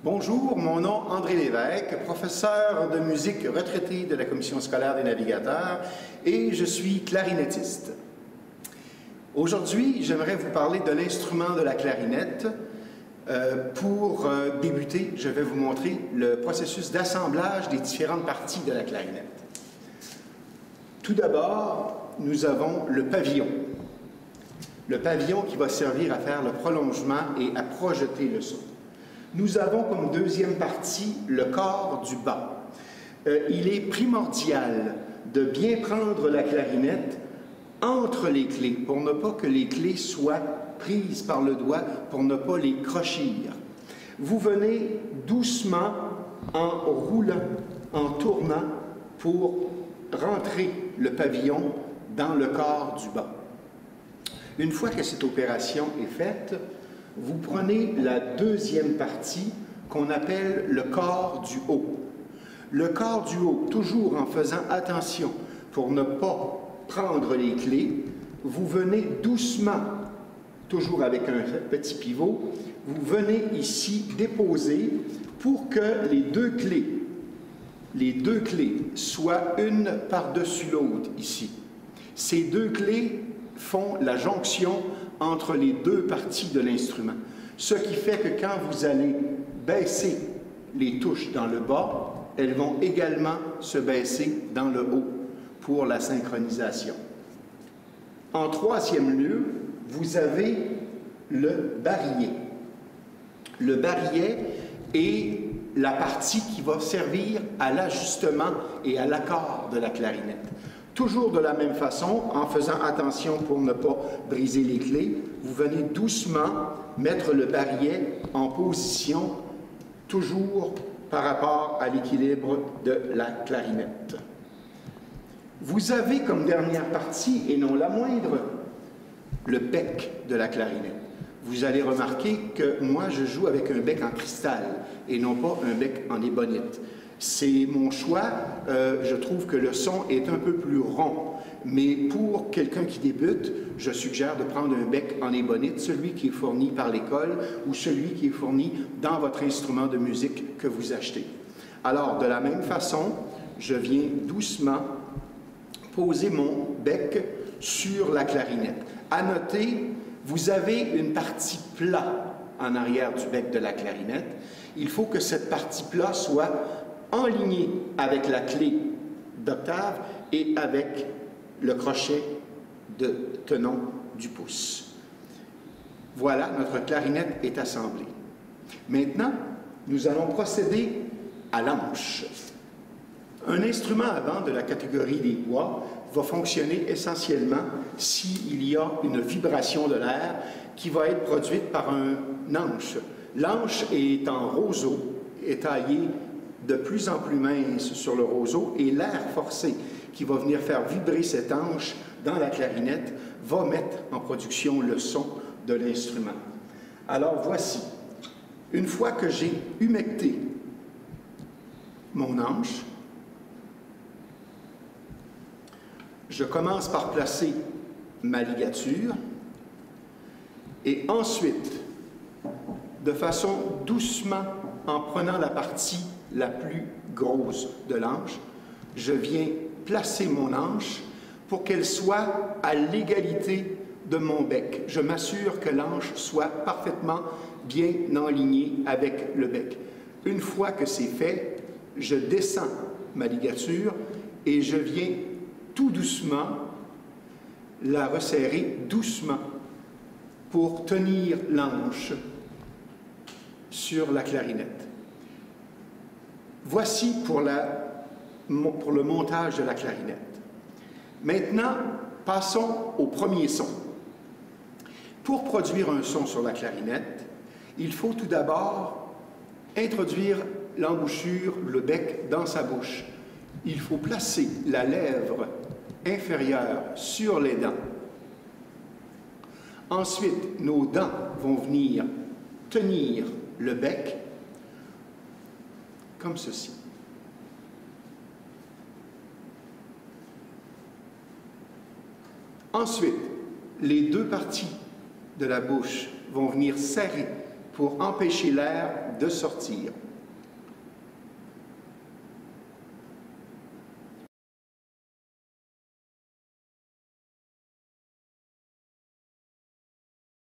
Bonjour, mon nom est André Lévesque, professeur de musique retraité de la Commission scolaire des navigateurs et je suis clarinettiste. Aujourd'hui, j'aimerais vous parler de l'instrument de la clarinette. Pour débuter, je vais vous montrer le processus d'assemblage des différentes parties de la clarinette. Tout d'abord, nous avons le pavillon. Le pavillon qui va servir à faire le prolongement et à projeter le son. Nous avons comme deuxième partie le corps du bas. Il est primordial de bien prendre la clarinette entre les clés pour ne pas que les clés soient prises par le doigt, pour ne pas les crochir. Vous venez doucement en roulant, en tournant pour rentrer le pavillon dans le corps du bas. Une fois que cette opération est faite, vous prenez la deuxième partie qu'on appelle le corps du haut. Le corps du haut, toujours en faisant attention pour ne pas prendre les clés, vous venez doucement, toujours avec un petit pivot, vous venez ici déposer pour que les deux clés soient une par-dessus l'autre ici. Ces deux clés font la jonction entre les deux parties de l'instrument. Ce qui fait que quand vous allez baisser les touches dans le bas, elles vont également se baisser dans le haut pour la synchronisation. En troisième lieu, vous avez le barillet. Le barillet est la partie qui va servir à l'ajustement et à l'accord de la clarinette. Toujours de la même façon, en faisant attention pour ne pas briser les clés, vous venez doucement mettre le barillet en position, toujours par rapport à l'équilibre de la clarinette. Vous avez comme dernière partie, et non la moindre, le bec de la clarinette. Vous allez remarquer que moi, je joue avec un bec en cristal et non pas un bec en ébonite. C'est mon choix. Je trouve que le son est un peu plus rond. Mais pour quelqu'un qui débute, je suggère de prendre un bec en ébonite, celui qui est fourni par l'école ou celui qui est fourni dans votre instrument de musique que vous achetez. Alors, de la même façon, je viens doucement poser mon bec sur la clarinette. À noter, vous avez une partie plat en arrière du bec de la clarinette. Il faut que cette partie plat soit enlignée avec la clé d'octave et avec le crochet de tenon du pouce. Voilà, notre clarinette est assemblée. Maintenant, nous allons procéder à l'anche. Un instrument à vent de la catégorie des bois va fonctionner essentiellement s'il y a une vibration de l'air qui va être produite par un anche. L'anche est en roseau, est taillée de plus en plus mince sur le roseau et l'air forcé qui va venir faire vibrer cette anche dans la clarinette va mettre en production le son de l'instrument. Alors voici, une fois que j'ai humecté mon anche, je commence par placer ma ligature et ensuite, de façon doucement, en prenant la partie la plus grosse de l'anche, je viens placer mon anche pour qu'elle soit à l'égalité de mon bec. Je m'assure que l'anche soit parfaitement bien enlignée avec le bec. Une fois que c'est fait, je descends ma ligature et je viens tout doucement la resserrer doucement pour tenir l'anche sur la clarinette. Voici pour le montage de la clarinette. Maintenant, passons au premier son. Pour produire un son sur la clarinette, il faut tout d'abord introduire l'embouchure, le bec, dans sa bouche. Il faut placer la lèvre inférieure sur les dents. Ensuite, nos dents vont venir tenir le bec comme ceci. Ensuite, les deux parties de la bouche vont venir serrer pour empêcher l'air de sortir.